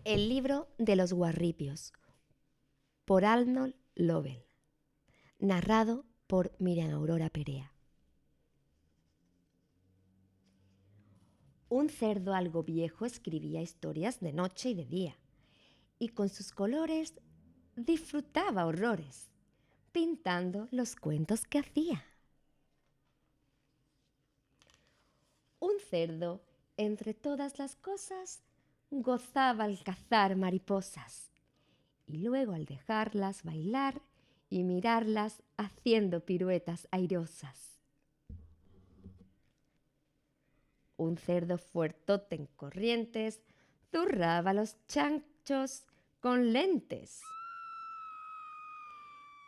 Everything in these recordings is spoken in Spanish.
El libro de los Guarripios, por Arnold Lobel, narrado por Miriam Aurora Perea. Un cerdo algo viejo escribía historias de noche y de día, y con sus colores disfrutaba horrores, pintando los cuentos que hacía. Un cerdo, entre todas las cosas, gozaba al cazar mariposas, y luego al dejarlas bailar y mirarlas haciendo piruetas airosas. Un cerdo fuertote en corrientes zurraba a los chanchos con lentes.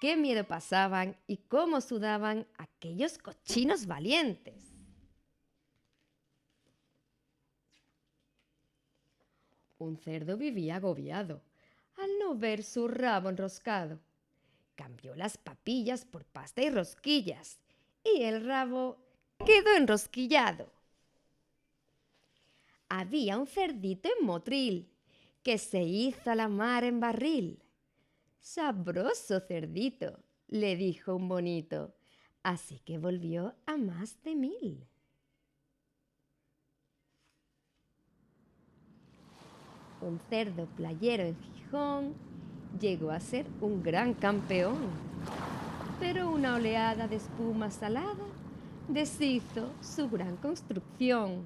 ¡Qué miedo pasaban y cómo sudaban aquellos cochinos valientes! Un cerdo vivía agobiado al no ver su rabo enroscado. Cambió las papillas por pasta y rosquillas y el rabo quedó enrosquillado. Había un cerdito en Motril que se hizo a la mar en barril. «Sabroso cerdito», le dijo un bonito, así que volvió a más de 1000. Un cerdo playero en Gijón llegó a ser un gran campeón, pero una oleada de espuma salada deshizo su gran construcción.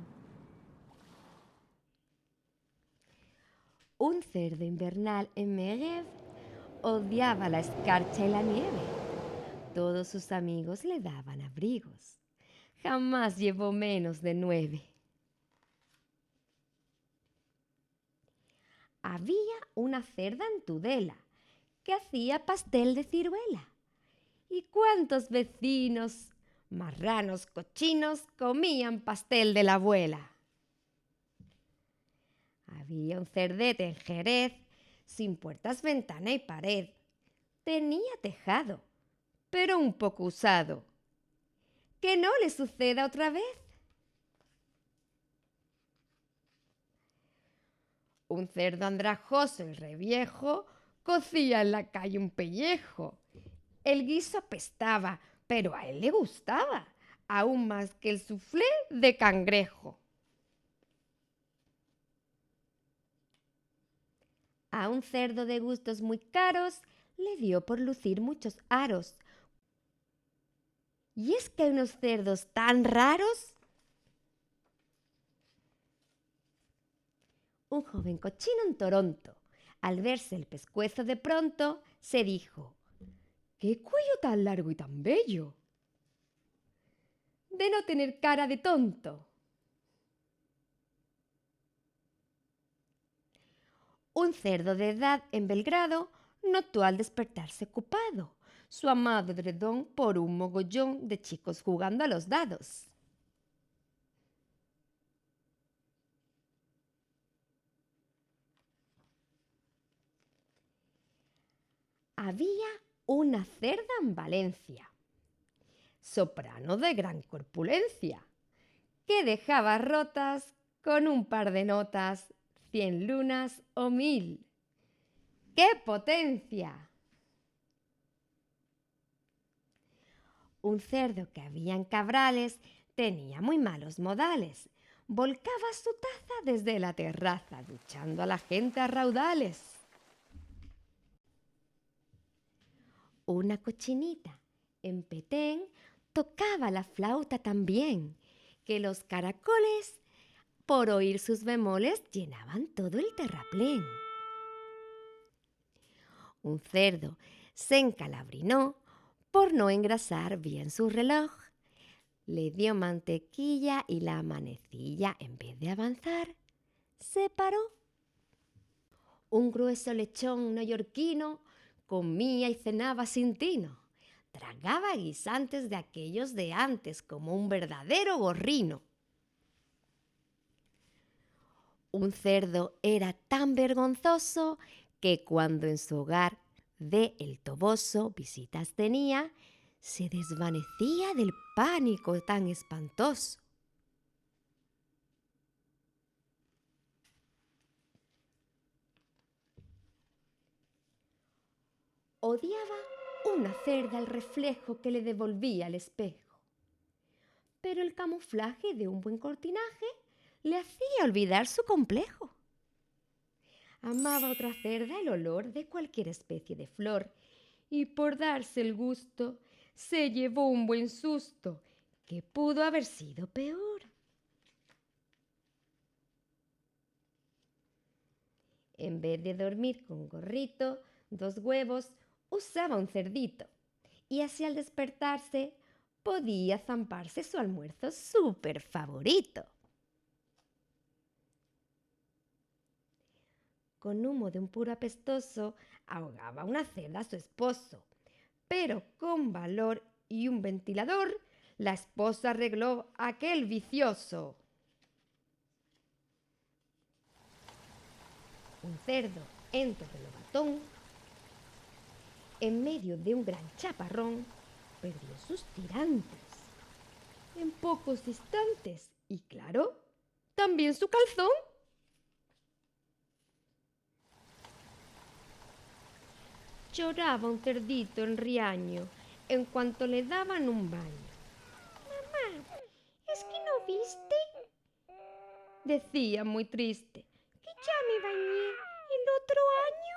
Un cerdo invernal en Meguev odiaba la escarcha y la nieve. Todos sus amigos le daban abrigos. Jamás llevó menos de 9. Había una cerda en Tudela que hacía pastel de ciruela. ¿Y cuántos vecinos, marranos cochinos, comían pastel de la abuela? Había un cerdete en Jerez, sin puertas, ventana y pared. Tenía tejado, pero un poco usado. ¡Que no le suceda otra vez! Un cerdo andrajoso y reviejo cocía en la calle un pellejo. El guiso apestaba, pero a él le gustaba, aún más que el soufflé de cangrejo. A un cerdo de gustos muy caros le dio por lucir muchos aros. ¿Y es que hay unos cerdos tan raros? Un joven cochino en Toronto, al verse el pescuezo de pronto, se dijo: «¡Qué cuello tan largo y tan bello! De no tener cara de tonto». Un cerdo de edad en Belgrado notó al despertarse ocupado su amado edredón por un mogollón de chicos jugando a los dados. Había una cerda en Valencia, soprano de gran corpulencia, que dejaba rotas con un par de notas 100 lunas o 1000. ¡Qué potencia! Un cerdo que había en Cabrales tenía muy malos modales. Volcaba su taza desde la terraza, duchando a la gente a raudales. Una cochinita en Petén tocaba la flauta tan bien que los caracoles, por oír sus bemoles, llenaban todo el terraplén. Un cerdo se encalabrinó por no engrasar bien su reloj. Le dio mantequilla y la manecilla, en vez de avanzar, se paró. Un grueso lechón neoyorquino comía y cenaba sin tino. Tragaba guisantes de aquellos de antes como un verdadero gorrino. Un cerdo era tan vergonzoso que cuando en su hogar de El Toboso visitas tenía, se desvanecía del pánico tan espantoso. odiaba una cerda el reflejo que le devolvía el espejo. Pero el camuflaje de un buen cortinaje le hacía olvidar su complejo. Amaba otra cerda el olor de cualquier especie de flor y por darse el gusto se llevó un buen susto que pudo haber sido peor. En vez de dormir con gorrito, 2 huevos usaba un cerdito y así al despertarse podía zamparse su almuerzo súper favorito. Con humo de un puro apestoso ahogaba una cerda a su esposo, pero con valor y un ventilador la esposa arregló aquel vicioso. Un cerdo en Torrelobatón, en medio de un gran chaparrón, perdió sus tirantes en pocos instantes y, claro, también su calzón. Lloraba un cerdito en Riaño en cuanto le daban un baño. «Mamá, ¿es que no viste?», decía muy triste, «que ya me bañé el otro año».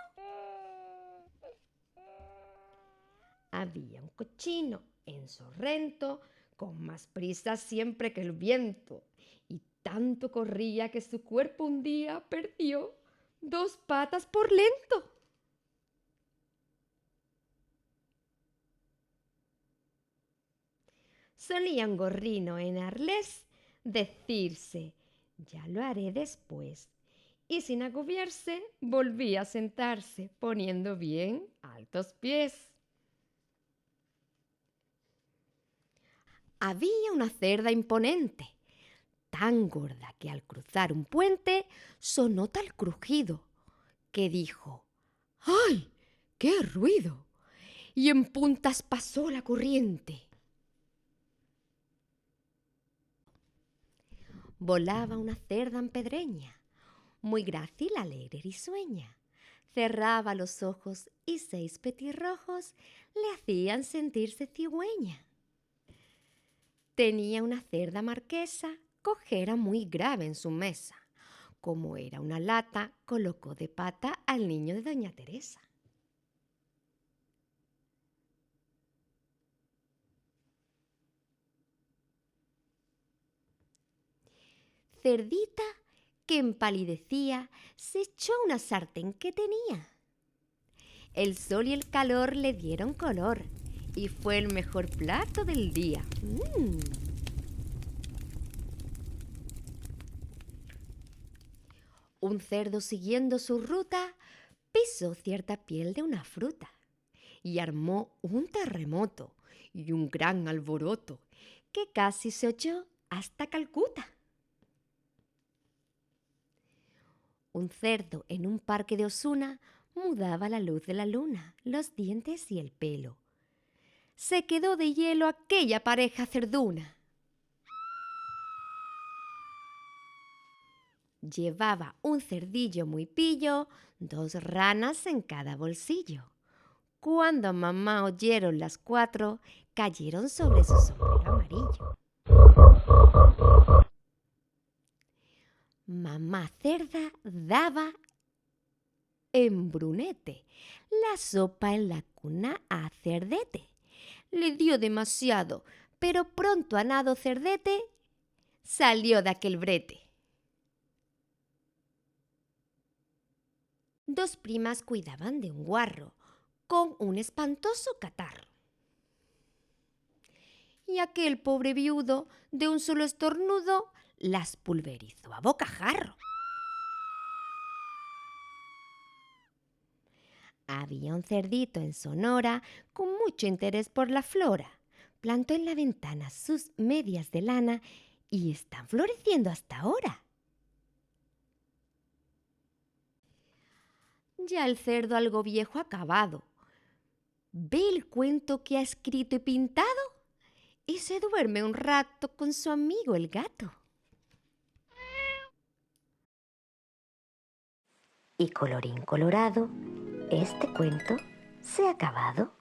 Había un cochino en Sorrento con más prisa siempre que el viento y tanto corría que su cuerpo un día perdió 2 patas por lento. Solía un gorrino en Arles decirse, «ya lo haré después», y sin agobiarse volvía a sentarse poniendo bien altos pies. Había una cerda imponente, tan gorda que al cruzar un puente sonó tal crujido que dijo, «¡Ay, qué ruido!», y en puntas pasó la corriente. Volaba una cerda empedreña, muy grácil, alegre y risueña. Cerraba los ojos y 6 petirrojos le hacían sentirse cigüeña. Tenía una cerda marquesa, cojera muy grave en su mesa. Como era una lata, colocó de pata al niño de doña Teresa. Cerdita, que empalidecía, se echó una sartén que tenía. El sol y el calor le dieron color y fue el mejor plato del día. Un cerdo siguiendo su ruta pisó cierta piel de una fruta y armó un terremoto y un gran alboroto que casi se oyó hasta Calcuta. Un cerdo en un parque de Osuna mudaba la luz de la luna, los dientes y el pelo. Se quedó de hielo aquella pareja cerduna. Llevaba un cerdillo muy pillo, 2 ranas en cada bolsillo. Cuando a mamá oyeron las 4, cayeron sobre su sombrero amarillo. Mamá cerda daba en Brunete la sopa en la cuna a Cerdete. Le dio demasiado, pero pronto a nado Cerdete salió de aquel brete. 2 primas cuidaban de un guarro con un espantoso catarro. Y aquel pobre viudo, de un solo estornudo, las pulverizó a bocajarro. Había un cerdito en Sonora con mucho interés por la flora. Plantó en la ventana sus medias de lana y están floreciendo hasta ahora. Ya el cerdo algo viejo acabado ve el cuento que ha escrito y pintado y se duerme un rato con su amigo el gato. Y colorín colorado, este cuento se se ha acabado?